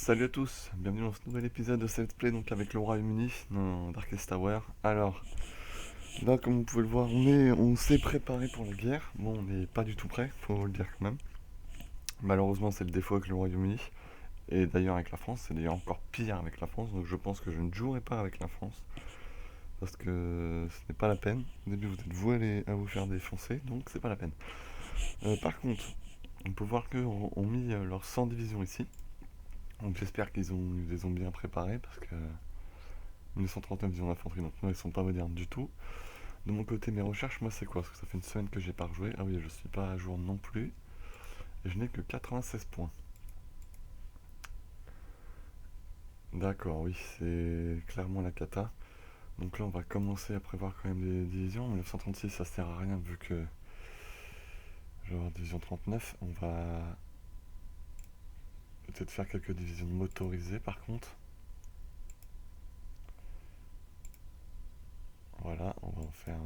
Salut à tous, bienvenue dans ce nouvel épisode de Let's Play donc avec le Royaume-Uni dans Darkest Tower. Alors, là comme vous pouvez le voir, on s'est préparé pour la guerre. Bon, on n'est pas du tout prêt, faut le dire quand même. Malheureusement, c'est le défaut avec le Royaume-Uni. Et d'ailleurs avec la France, c'est d'ailleurs encore pire avec la France. Donc je pense que je ne jouerai pas avec la France. Parce que ce n'est pas la peine. Au début, vous êtes voués à vous faire défoncer, donc c'est pas la peine. Par contre, on peut voir qu'ils ont mis leurs 100 divisions ici. Donc j'espère ils les ont bien préparées parce que 1939 divisions d'infanterie, donc non, ils sont pas modernes du tout. De mon côté, mes recherches, moi c'est quoi? Parce que ça fait une semaine que j'ai pas rejoué. Ah oui, je suis pas à jour non plus. Et je n'ai que 96 points. D'accord, oui, c'est clairement la cata. Donc là, on va commencer à prévoir quand même des divisions. 1936, ça sert à rien vu que je vais avoir division 39. On va peut-être faire quelques divisions motorisées par contre. Voilà, on va en faire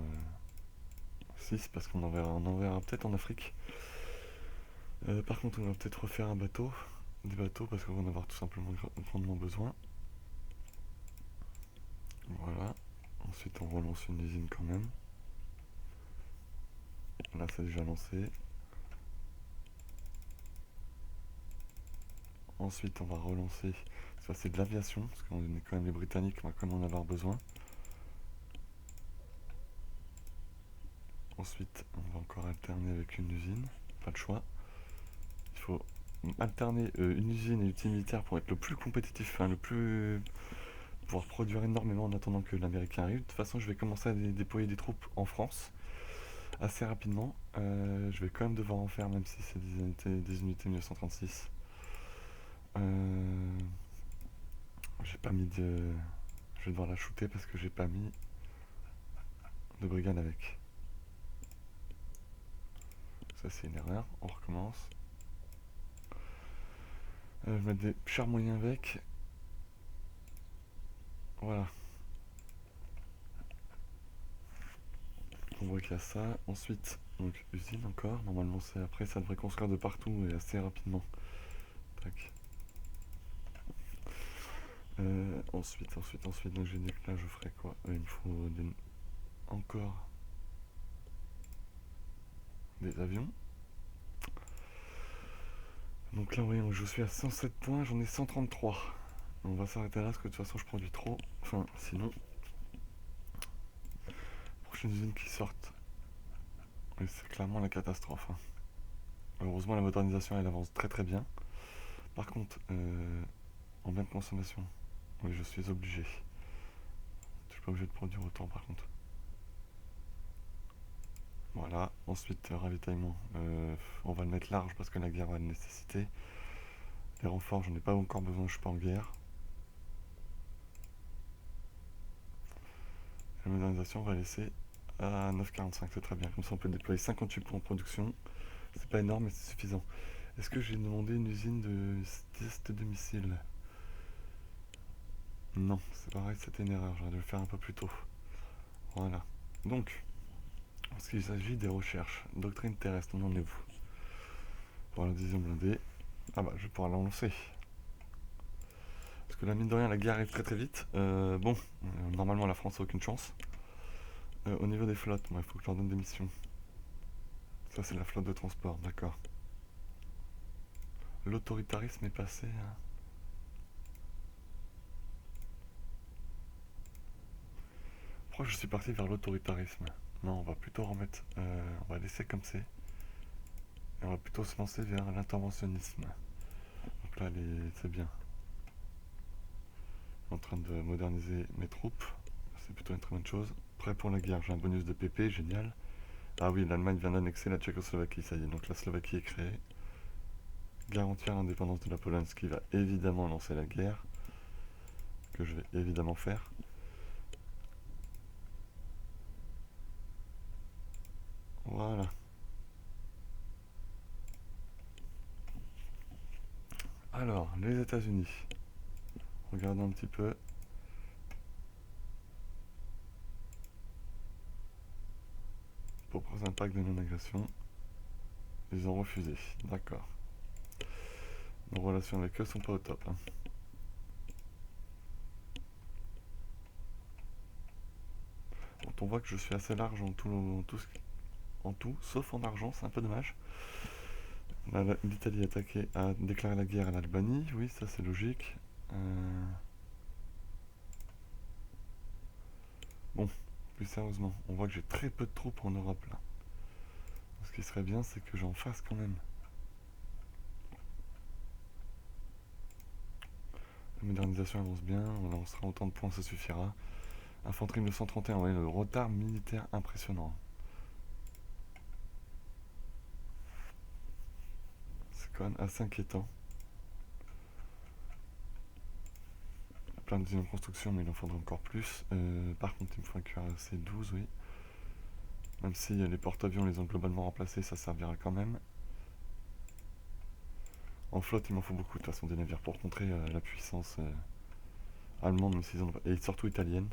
6 parce qu'on en enverra peut-être en Afrique. Par contre, on va peut-être refaire des bateaux parce qu'on va en avoir tout simplement grandement besoin. Voilà. Ensuite, on relance une usine quand même. Là, c'est déjà lancé. Ensuite, on va relancer. Ça, c'est de l'aviation parce qu'on est quand même les Britanniques, on va quand même en avoir besoin. Ensuite, on va encore alterner avec une usine. Pas de choix. Il faut alterner une usine et l'outil militaire pour être le plus compétitif, enfin le plus pouvoir produire énormément en attendant que l'Américain arrive. De toute façon, je vais commencer à déployer des troupes en France assez rapidement. Je vais quand même devoir en faire, même si c'est des unités 1936. J'ai pas mis de... Je vais devoir la shooter parce que j'ai pas mis de brigade avec. Ça, c'est une erreur. On recommence. Je vais mettre des chars moyens avec. Voilà. On voit qu'il y a ça. Ensuite, donc usine encore. Normalement, c'est après, ça devrait construire de partout et assez rapidement. Tac. Ensuite, donc j'ai dit que là, je ferai quoi? Il me faut encore des avions. Donc là, voyons, je suis à 107 points, j'en ai 133. On va s'arrêter là parce que de toute façon, je produis trop. Enfin, sinon, prochaine usine qui sorte. Oui, c'est clairement la catastrophe, hein. Heureusement, la modernisation, elle avance très très bien. Par contre, en bien de consommation, oui, je suis obligé. Je suis pas obligé de produire autant, par contre. Voilà. Ensuite, ravitaillement. On va le mettre large parce que la guerre va le nécessiter. Les renforts, j'en ai pas encore besoin, je suis pas en guerre. La modernisation, on va laisser à 9,45, c'est très bien. Comme ça, on peut déployer 58 points en production. C'est pas énorme, mais c'est suffisant. Est-ce que j'ai demandé une usine de test de missiles? Non, c'est pareil, c'était une erreur. J'aurais dû le faire un peu plus tôt. Voilà. Donc, parce qu'il s'agit des recherches. Doctrine terrestre, on en est où? Pour la division blindée. Ah bah, je vais pouvoir la lancer. Parce que là, mine de rien, la guerre arrive très très vite. Normalement, la France a aucune chance. Au niveau des flottes, il faut que je leur donne des missions. Ça, c'est la flotte de transport, d'accord. L'autoritarisme est passé, hein. Pourquoi je suis parti vers l'autoritarisme? Non, on va plutôt remettre... on va laisser comme c'est. Et on va plutôt se lancer vers l'interventionnisme. Donc là, c'est bien. En train de moderniser mes troupes. C'est plutôt une très bonne chose. Prêt pour la guerre, j'ai un bonus de PP, génial. Ah oui, l'Allemagne vient d'annexer la Tchécoslovaquie, ça y est. Donc la Slovaquie est créée. Garantir l'indépendance de la Pologne, ce qui va évidemment lancer la guerre. Que je vais évidemment faire. Voilà. Alors, les États-Unis. Regardons un petit peu. Propose un pacte de non-agression. Ils ont refusé. D'accord. Nos relations avec eux sont pas au top, hein. quand on voit que je suis assez large en tout, sauf en argent, c'est un peu dommage. L'Italie a déclaré la guerre à l'Albanie, oui, ça c'est logique. Bon, plus sérieusement, on voit que j'ai très peu de troupes en Europe là. Ce qui serait bien, c'est que j'en fasse quand même. La modernisation avance bien, on lancera autant de points, ça suffira. Infanterie 931, ouais, le retard militaire impressionnant. C'est quand même assez inquiétant. Il y a plein d'usines en construction, mais il en faudra encore plus. Par contre, il me faut un cuirassé 12, oui. Même si les porte-avions les ont globalement remplacés, ça servira quand même. En flotte, il m'en faut beaucoup, de toute façon, des navires pour contrer la puissance allemande, même s'ils en ont pas. Et surtout italienne.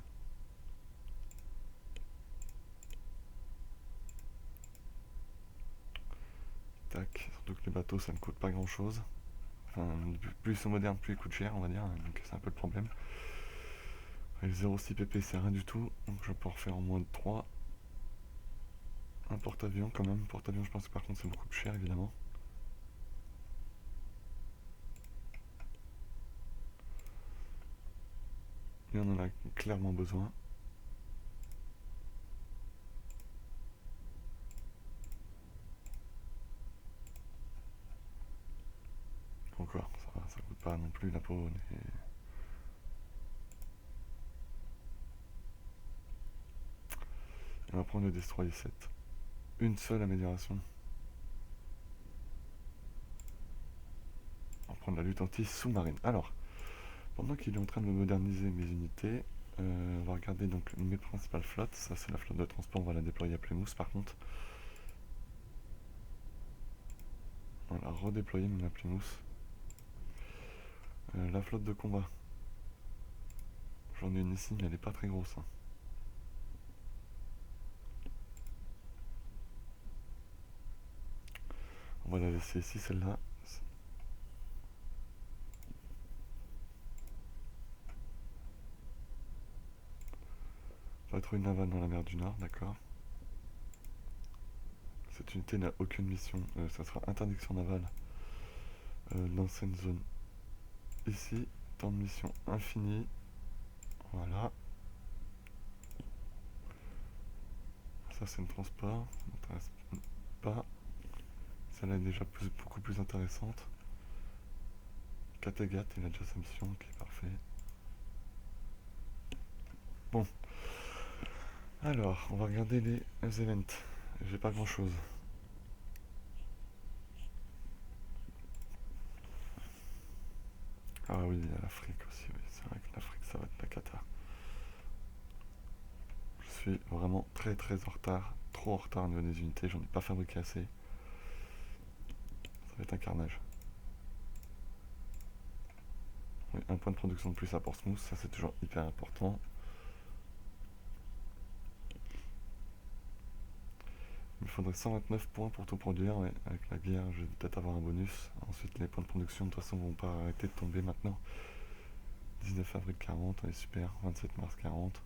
Tac, surtout que les bateaux, ça ne coûte pas grand-chose. Enfin, plus ils sont modernes, plus ils coûtent cher, on va dire. Donc c'est un peu le problème. Avec 0,6 pp, c'est rien du tout. Donc je peux en refaire en moins de 3. Un porte-avions quand même. Porte-avions, je pense que par contre, c'est beaucoup plus cher, évidemment. Et on en a clairement besoin. Encore, ça coûte pas non plus la peau. Et on va prendre le Destroyer 7. Une seule amélioration. On va prendre la lutte anti-sous-marine. Alors, pendant qu'il est en train de moderniser mes unités, on va regarder donc mes principales flottes. Ça, c'est la flotte de transport, on va la déployer à Plymouth par contre. On va la redéployer même à Plymouth. La flotte de combat. J'en ai une ici, mais elle est pas très grosse. Hein. On va la laisser ici, celle-là. Patrouille navale dans la mer du Nord, d'accord. Cette unité n'a aucune mission. Ça sera interdiction navale dans cette zone. Ici, temps de mission infini. Voilà. Ça, c'est le transport. Ça m'intéresse pas. Celle-là est déjà beaucoup plus intéressante. Kattegat, il a déjà sa mission, ok, parfait. Bon. Alors, on va regarder les events. J'ai pas grand chose. Ah oui, il y a l'Afrique aussi, oui. C'est vrai que l'Afrique, ça va être la cata. Je suis vraiment très en retard. Trop en retard au niveau des unités, j'en ai pas fabriqué assez. Ça va être un carnage. Oui, un point de production de plus à Portsmouth, ça c'est toujours hyper important. Il me faudrait 129 points pour tout produire, ouais. Avec la guerre, je vais peut-être avoir un bonus. Ensuite, les points de production, de toute façon, vont pas arrêter de tomber maintenant. 19 avril 40, ouais, super. 27 mars 40.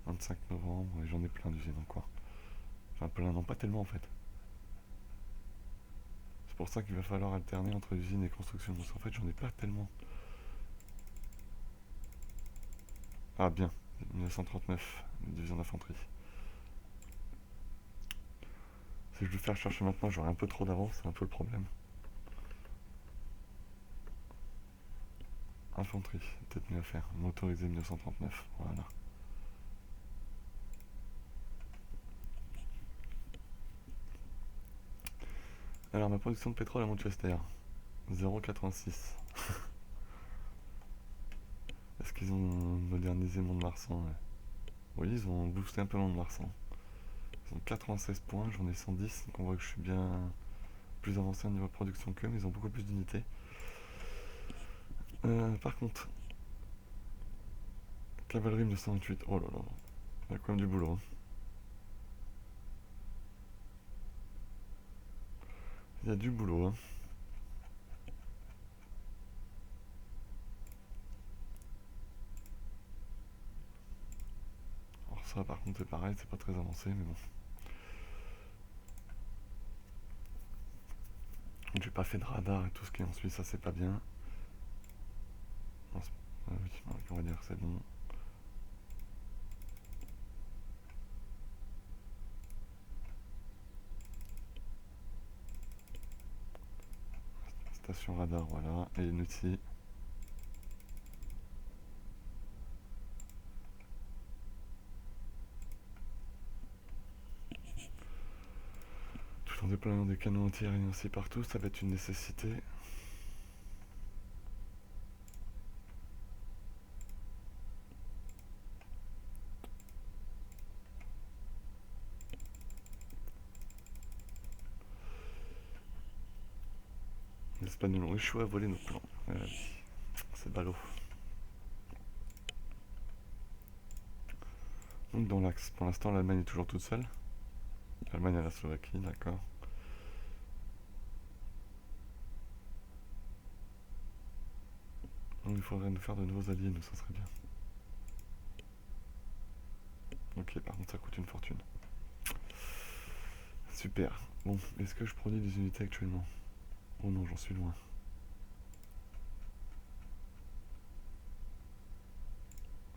25 novembre, et j'en ai plein d'usines encore. Enfin, plein, non, pas tellement en fait. C'est pour ça qu'il va falloir alterner entre usine et construction, parce qu'en fait, j'en ai pas tellement. Ah, bien. 1939, division d'infanterie. Si je veux faire chercher maintenant, j'aurai un peu trop d'avance, c'est un peu le problème. Infanterie, peut-être mieux à faire. Motorisé 1939, voilà. Alors, ma production de pétrole à Manchester, 0,86. Est-ce qu'ils ont modernisé Mont-de-Marsan? Ouais. Oui, ils ont boosté un peu Mont-de-Marsan. Ils ont 96 points, j'en ai 110, donc on voit que je suis bien plus avancé au niveau de production qu'eux, mais ils ont beaucoup plus d'unités. Par contre, cavalerie 1928, oh là là, il y a quand même du boulot. Hein. Il y a du boulot. Hein. ça par contre c'est pareil, c'est pas très avancé, mais bon. J'ai pas fait de radar et tout ce qui est en Suisse, ça c'est pas bien. Oui, on va dire que c'est bon. Station radar, voilà, et une outil. Tout en déployant des canons anti-aériens aussi partout, ça va être une nécessité. Les Espagnols ont échoué à voler nos plans. C'est ballot. Donc dans l'axe, pour l'instant l'Allemagne est toujours toute seule. L'Allemagne à la Slovaquie, d'accord. Donc il faudrait nous faire de nouveaux alliés, nous ça serait bien. Ok, par contre ça coûte une fortune. Super. Bon, est-ce que je produis des unités actuellement? Oh non, j'en suis loin.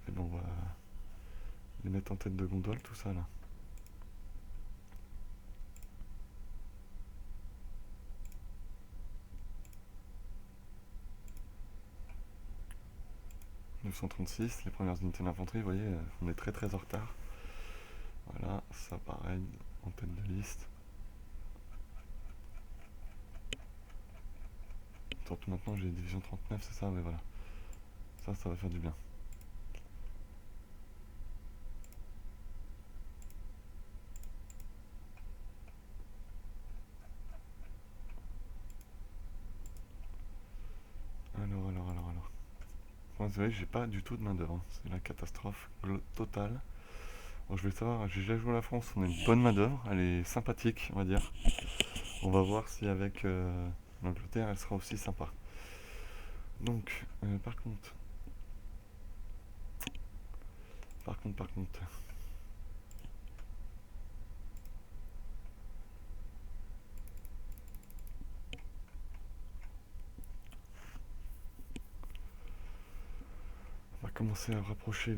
Et bon, on va les mettre en tête de gondole, tout ça là. « 936, les premières unités d'infanterie, vous voyez, on est très très en retard. Voilà, ça pareil, en tête de liste. Surtout maintenant j'ai division 39, c'est ça, mais voilà. Ça va faire du bien. Alors. Moi, vous voyez, j'ai pas du tout de main d'œuvre, hein. C'est la catastrophe totale. Bon, je vais savoir, j'ai déjà joué à la France, on a une bonne main d'œuvre, elle est sympathique, on va dire. On va voir si avec l'Angleterre, elle sera aussi sympa. Donc, par contre, on va commencer à rapprocher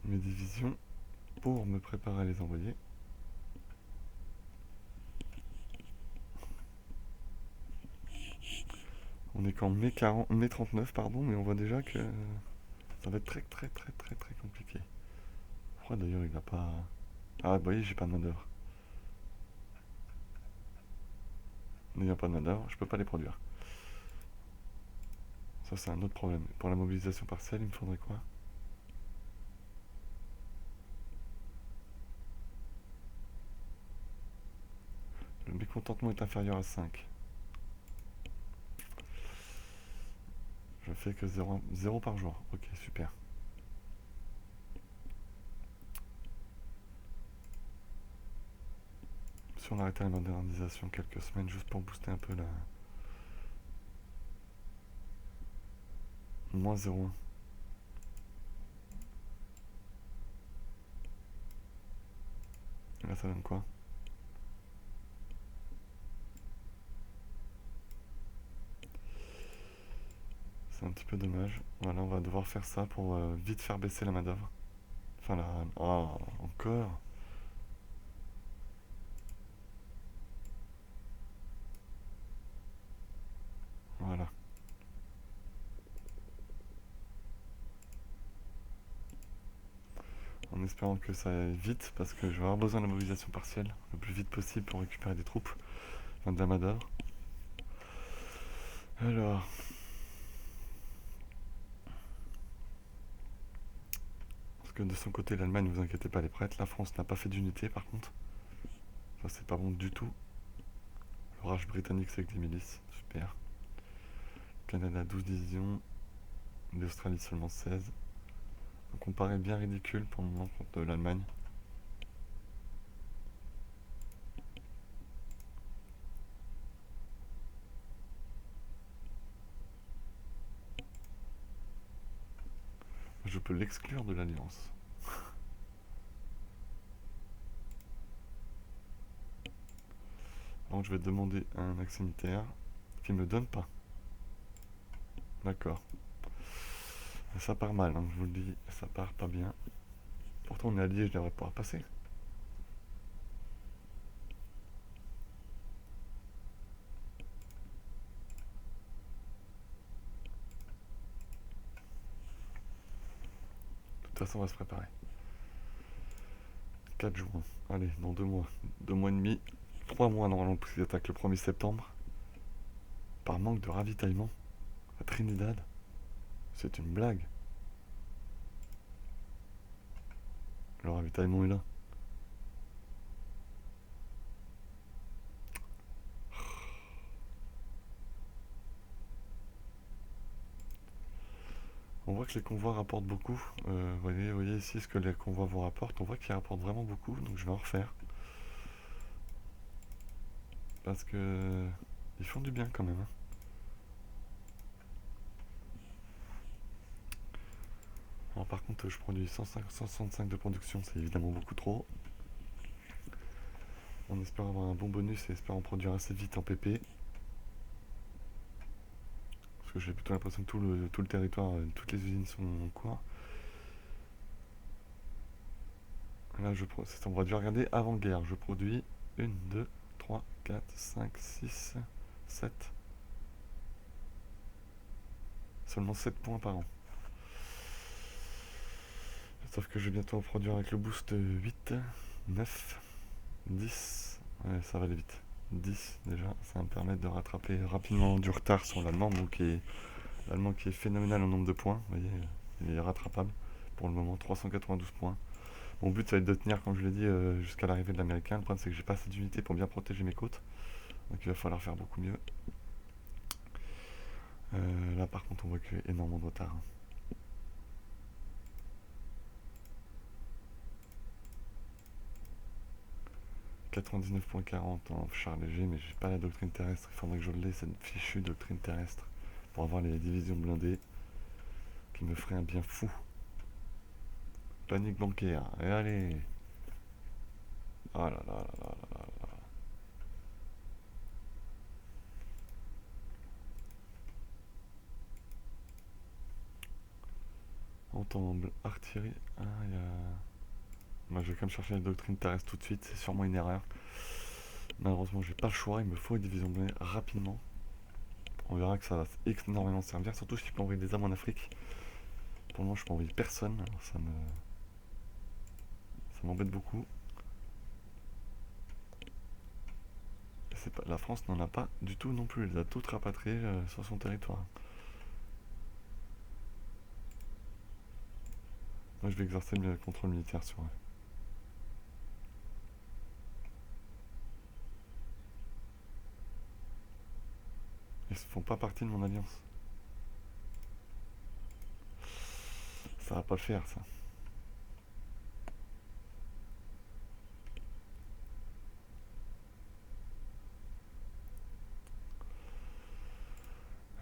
mes divisions pour me préparer à les envoyer. On est qu'en mai 39, pardon, mais on voit déjà que ça va être très compliqué. Pourquoi d'ailleurs il va pas... Ah, vous voyez, j'ai pas de main d'œuvre. N'ayant pas de main d'œuvre, je peux pas les produire. Ça, c'est un autre problème. Pour la mobilisation partielle, il me faudrait quoi? Le mécontentement est inférieur à 5. Je fais que 0 par jour. Ok, super. Si on arrêtait la modernisation quelques semaines juste pour booster un peu la... Moins 0,1. Et là, ça donne quoi? C'est un petit peu dommage. Voilà, on va devoir faire ça pour vite faire baisser la main d'œuvre. Enfin, la... Oh, encore. Voilà. En espérant que ça aille vite, parce que je vais avoir besoin de la mobilisation partielle le plus vite possible pour récupérer des troupes, enfin de la main d'œuvre. Alors, parce que de son côté, l'Allemagne, ne vous inquiétez pas, elle est prête. La France n'a pas fait d'unité par contre. Ça, c'est pas bon du tout. L'orage britannique, c'est avec des milices. Super. Canada, 12 divisions. L'Australie, seulement 16. Donc on paraît bien ridicule pour le moment contre l'Allemagne. Je peux l'exclure de l'Alliance. je vais demander un accès militaire qui me donne pas. D'accord. Ça part mal, hein, je vous le dis, ça part pas bien. Pourtant on est alliés, je devrais pouvoir passer. De toute façon on va se préparer. 4 juin. Allez, dans 2 mois. 2 mois et demi. 3 mois normalement, parce qu'ils attaquent le 1er septembre. Par manque de ravitaillement. À Trinidad. C'est une blague. Le ravitaillement est là. On voit que les convois rapportent beaucoup. Voyez ici ce que les convois vous rapportent. On voit qu'ils rapportent vraiment beaucoup, donc je vais en refaire. Parce que ils font du bien quand même, hein. Alors par contre, je produis 165 de production, c'est évidemment beaucoup trop. On espère avoir un bon bonus et espère en produire assez vite en PP. Parce que j'ai plutôt l'impression que tout le territoire, toutes les usines sont en cours. Là, on va déjà regarder avant-guerre. Je produis 1, 2, 3, 4, 5, 6, 7. Seulement 7 points par an. Sauf que je vais bientôt en produire avec le boost 8, 9, 10. Ouais, ça va aller vite. 10 déjà, ça va me permettre de rattraper rapidement du retard sur l'allemand, l'allemand qui est phénoménal en nombre de points. Vous voyez, il est rattrapable pour le moment, 392 points. Mon but, ça va être de tenir, comme je l'ai dit, jusqu'à l'arrivée de l'américain. Le problème, c'est que j'ai pas assez d'unités pour bien protéger mes côtes. Donc il va falloir faire beaucoup mieux. Là, par contre, on voit qu'il y a énormément de retard, hein. 99.40 en char léger, mais j'ai pas la doctrine terrestre. Il faudrait que je l'ai, cette fichue doctrine terrestre, pour avoir les divisions blindées, qui me ferait un bien fou. Panique bancaire, et allez. Oh là là là là là là. Ensemble, artillerie. Ah, il y a... Moi, je vais quand même chercher la doctrine terrestre tout de suite, c'est sûrement une erreur. Malheureusement, j'ai pas le choix, il me faut une division blindée rapidement. On verra que ça va énormément servir, surtout si je peux envoyer des armes en Afrique. Pour le moment, je peux envoyer personne, alors ça m'embête beaucoup. La France n'en a pas du tout non plus, elle les a toutes rapatriées sur son territoire. Moi, je vais exercer le contrôle militaire sur eux. Ils ne font pas partie de mon alliance. Ça va pas le faire, ça.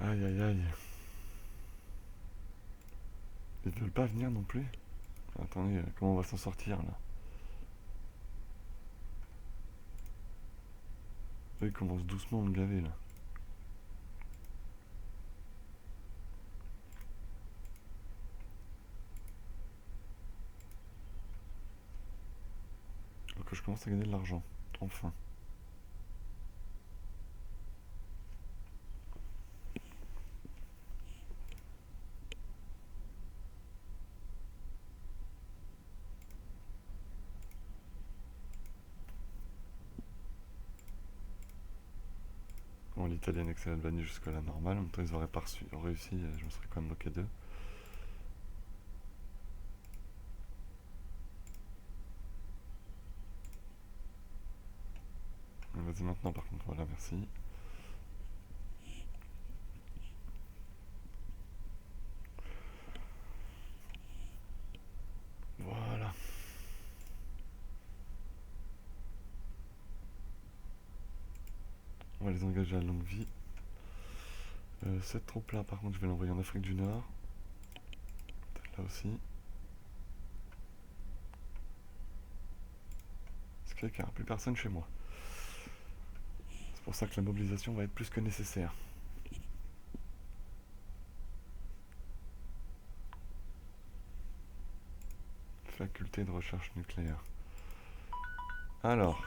Aïe aïe aïe. Ils veulent pas venir non plus. Attendez, comment on va s'en sortir là? Eux, ils commencent doucement à me gaver là. Donc je commence à gagner de l'argent. Enfin. Bon, l'Italie a annexé l'Albanie jusqu'à la normale. En même temps, ils auraient pas réussi, je me serais quand même moqué d'eux. Vas-y maintenant par contre, voilà, merci. Voilà. On va les engager à longue vie. Cette troupe là par contre je vais l'envoyer en Afrique du Nord. Peut-être là aussi. Ce qui fait qu'il n'y aura plus personne chez moi. pour ça que la mobilisation va être plus que nécessaire. Faculté de recherche nucléaire. Alors.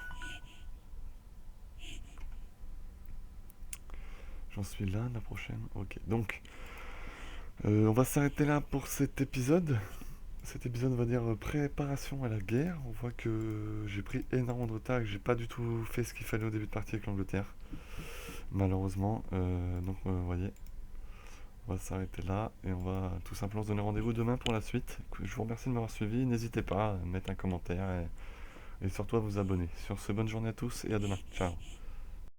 J'en suis là, la prochaine. Ok, donc. On va s'arrêter là pour cet épisode. Cet épisode, on va dire préparation à la guerre. On voit que j'ai pris énormément de retard et que j'ai pas du tout fait ce qu'il fallait au début de partie avec l'Angleterre. Malheureusement. Donc, vous voyez. On va s'arrêter là et on va tout simplement se donner rendez-vous demain pour la suite. Je vous remercie de m'avoir suivi. N'hésitez pas à mettre un commentaire et surtout à vous abonner. Sur ce, bonne journée à tous et à demain. Ciao.